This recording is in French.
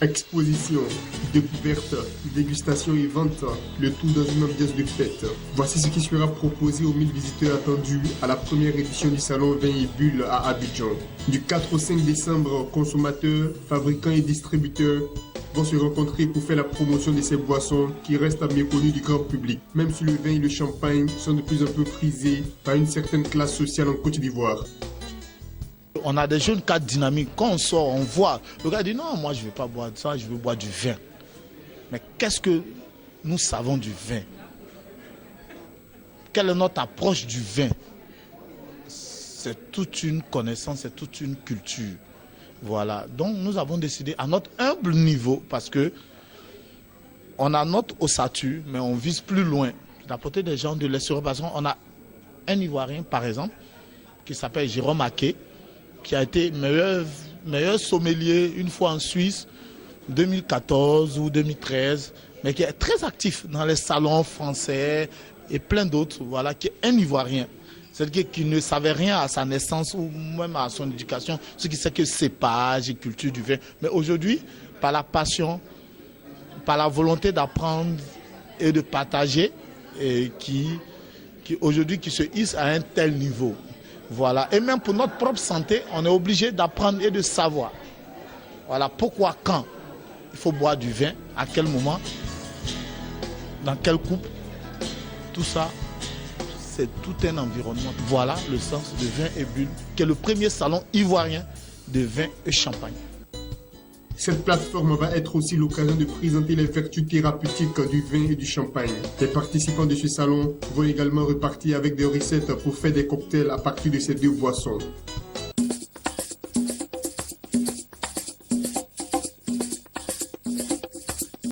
Exposition, découverte, dégustation et vente, le tout dans une ambiance de fête. Voici ce qui sera proposé aux 1000 visiteurs attendus à la première édition du salon Vin et Bulles à Abidjan. Du 4 au 5 décembre, consommateurs, fabricants et distributeurs vont se rencontrer pour faire la promotion de ces boissons qui restent méconnues du grand public, même si le vin et le champagne sont de plus en plus prisés par une certaine classe sociale en Côte d'Ivoire. On a des jeunes cadres dynamiques. Quand on sort, on voit. Le gars dit non, moi je ne veux pas boire de ça, je veux boire du vin. Mais qu'est-ce que nous savons du vin? Quelle est notre approche du vin? C'est toute une connaissance, c'est toute une culture. Voilà. Donc nous avons décidé à notre humble niveau, parce que on a notre ossature, mais on vise plus loin, d'apporter des gens de l'extérieur. Parce qu'on a un Ivoirien, par exemple, qui s'appelle Jérôme Aké, qui a été meilleur sommelier une fois en Suisse, 2014 ou 2013, mais qui est très actif dans les salons français et plein d'autres, voilà, qui est un Ivoirien. C'est-à-dire qui ne savait rien à sa naissance ou même à son éducation, ce qui sait que cépage et culture du vin. Mais aujourd'hui, par la passion, par la volonté d'apprendre et de partager, et qui aujourd'hui qui se hisse à un tel niveau. Voilà. Et même pour notre propre santé, on est obligé d'apprendre et de savoir. Voilà. Pourquoi, quand il faut boire du vin, à quel moment, dans quelle coupe, tout ça, c'est tout un environnement. Voilà le sens de Vin et Bulles, qui est le premier salon ivoirien de vin et champagne. Cette plateforme va être aussi l'occasion de présenter les vertus thérapeutiques du vin et du champagne. Les participants de ce salon vont également repartir avec des recettes pour faire des cocktails à partir de ces deux boissons.